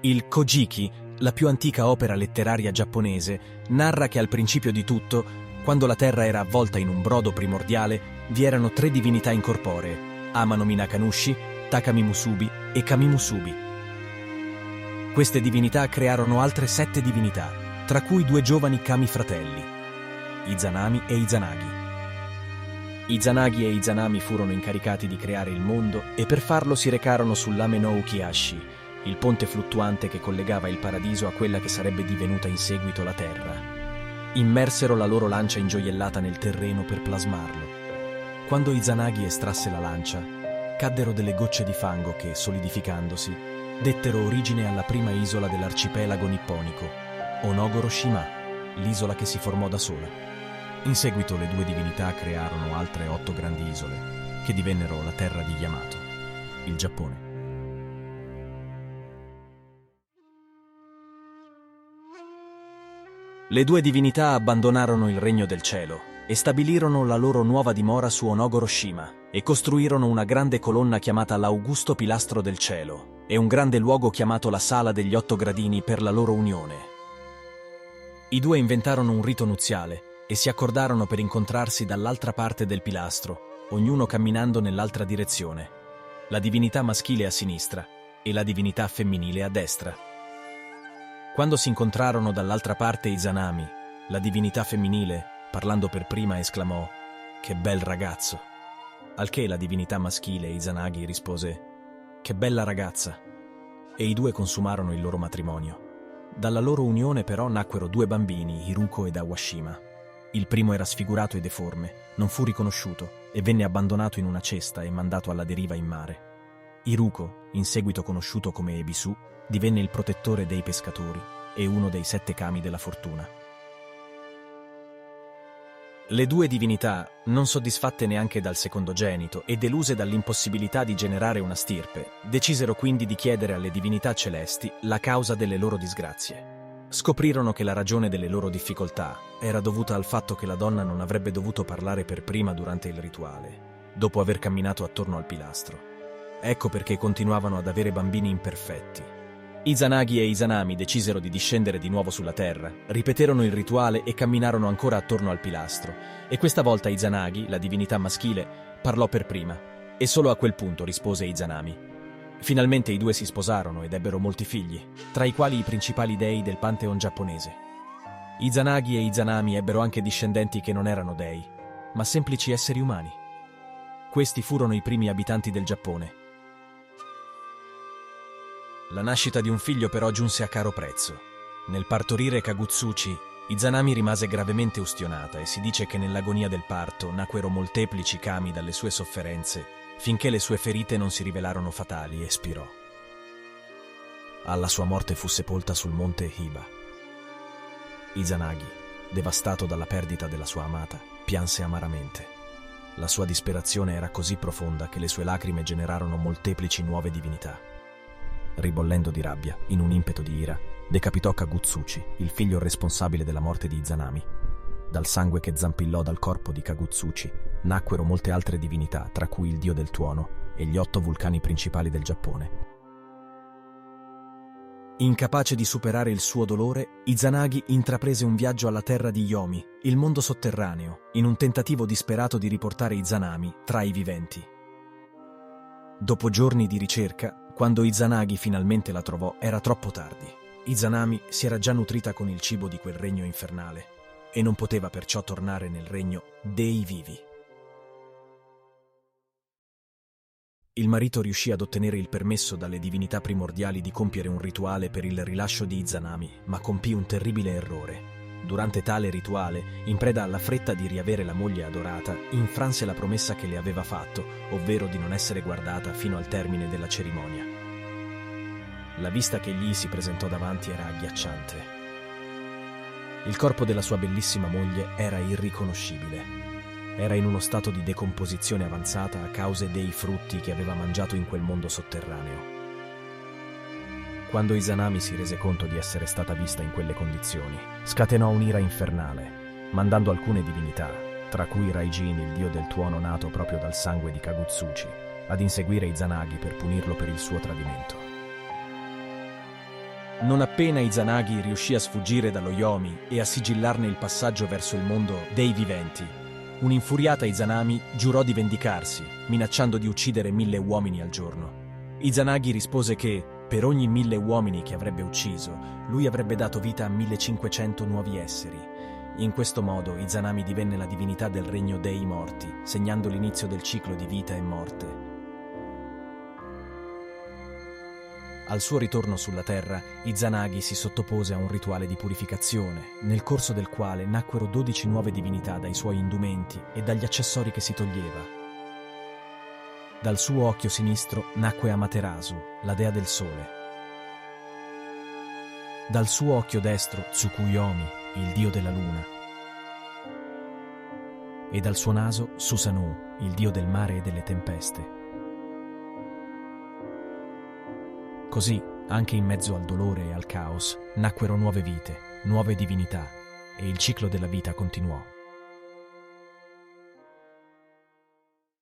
Il Kojiki, la più antica opera letteraria giapponese, narra che al principio di tutto, quando la terra era avvolta in un brodo primordiale, vi erano 3 divinità incorporee, Amano Minakanushi, Takami Musubi e Kami Musubi. Queste divinità crearono altre 7 divinità, tra cui 2 giovani Kami fratelli, Izanami e Izanagi. Izanagi e Izanami furono incaricati di creare il mondo e per farlo si recarono sull'Ame no Ukihashi, il ponte fluttuante che collegava il paradiso a quella che sarebbe divenuta in seguito la terra. Immersero la loro lancia ingioiellata nel terreno per plasmarlo. Quando Izanagi estrasse la lancia, caddero delle gocce di fango che, solidificandosi, dettero origine alla prima isola dell'arcipelago nipponico, Onogoro-shima, l'isola che si formò da sola. In seguito le 2 divinità crearono altre 8 grandi isole, che divennero la terra di Yamato, il Giappone. Le 2 divinità abbandonarono il regno del cielo e stabilirono la loro nuova dimora su Onogoro-shima e costruirono una grande colonna chiamata l'Augusto Pilastro del Cielo e un grande luogo chiamato la Sala degli 8 Gradini per la loro unione. I 2 inventarono un rito nuziale e si accordarono per incontrarsi dall'altra parte del pilastro, ognuno camminando nell'altra direzione, la divinità maschile a sinistra e la divinità femminile a destra. Quando si incontrarono dall'altra parte Izanami, la divinità femminile, parlando per prima, esclamò «Che bel ragazzo!», al che la divinità maschile Izanagi rispose «Che bella ragazza!», e i 2 consumarono il loro matrimonio. Dalla loro unione però nacquero 2 bambini, Hiruko ed Awashima. Il primo era sfigurato e deforme, non fu riconosciuto e venne abbandonato in una cesta e mandato alla deriva in mare. Hiruko, in seguito conosciuto come Ebisu, divenne il protettore dei pescatori e uno dei 7 kami della fortuna. Le 2 divinità, non soddisfatte neanche dal secondogenito e deluse dall'impossibilità di generare una stirpe, decisero quindi di chiedere alle divinità celesti la causa delle loro disgrazie. Scoprirono che la ragione delle loro difficoltà era dovuta al fatto che la donna non avrebbe dovuto parlare per prima durante il rituale, dopo aver camminato attorno al pilastro. Ecco perché continuavano ad avere bambini imperfetti. Izanagi e Izanami decisero di discendere di nuovo sulla terra, ripeterono il rituale e camminarono ancora attorno al pilastro, e questa volta Izanagi, la divinità maschile, parlò per prima, e solo a quel punto rispose Izanami. Finalmente i 2 si sposarono ed ebbero molti figli, tra i quali i principali dei del pantheon giapponese. Izanagi e Izanami ebbero anche discendenti che non erano dei, ma semplici esseri umani. Questi furono i primi abitanti del Giappone. La nascita di un figlio però giunse a caro prezzo. Nel partorire Kagutsuchi, Izanami rimase gravemente ustionata e si dice che nell'agonia del parto nacquero molteplici kami dalle sue sofferenze, finché le sue ferite non si rivelarono fatali e spirò. Alla sua morte fu sepolta sul monte Hiba. Izanagi, devastato dalla perdita della sua amata, pianse amaramente. La sua disperazione era così profonda che le sue lacrime generarono molteplici nuove divinità. Ribollendo di rabbia, in un impeto di ira, decapitò Kagutsuchi, il figlio responsabile della morte di Izanami. Dal sangue che zampillò dal corpo di Kagutsuchi nacquero molte altre divinità, tra cui il dio del tuono e gli 8 vulcani principali del Giappone. Incapace di superare il suo dolore, Izanagi intraprese un viaggio alla terra di Yomi, il mondo sotterraneo, in un tentativo disperato di riportare Izanami tra i viventi. Dopo giorni di ricerca, quando Izanagi finalmente la trovò, era troppo tardi. Izanami si era già nutrita con il cibo di quel regno infernale e non poteva perciò tornare nel regno dei vivi. Il marito riuscì ad ottenere il permesso dalle divinità primordiali di compiere un rituale per il rilascio di Izanami, ma compì un terribile errore. Durante tale rituale, in preda alla fretta di riavere la moglie adorata, infranse la promessa che le aveva fatto, ovvero di non essere guardata fino al termine della cerimonia. La vista che gli si presentò davanti era agghiacciante. Il corpo della sua bellissima moglie era irriconoscibile. Era in uno stato di decomposizione avanzata a causa dei frutti che aveva mangiato in quel mondo sotterraneo. Quando Izanami si rese conto di essere stata vista in quelle condizioni, scatenò un'ira infernale, mandando alcune divinità, tra cui Raijin, il dio del tuono nato proprio dal sangue di Kagutsuchi, ad inseguire Izanagi per punirlo per il suo tradimento. Non appena Izanagi riuscì a sfuggire dallo Yomi e a sigillarne il passaggio verso il mondo dei viventi, un'infuriata Izanami giurò di vendicarsi, minacciando di uccidere 1000 uomini al giorno. Izanagi rispose che, per ogni 1000 uomini che avrebbe ucciso, lui avrebbe dato vita a 1500 nuovi esseri. In questo modo Izanami divenne la divinità del regno dei morti, segnando l'inizio del ciclo di vita e morte. Al suo ritorno sulla Terra, Izanagi si sottopose a un rituale di purificazione, nel corso del quale nacquero 12 nuove divinità dai suoi indumenti e dagli accessori che si toglieva. Dal suo occhio sinistro nacque Amaterasu, la dea del sole. Dal suo occhio destro Tsukuyomi, il dio della luna. E dal suo naso Susanoo, il dio del mare e delle tempeste. Così, anche in mezzo al dolore e al caos, nacquero nuove vite, nuove divinità, e il ciclo della vita continuò.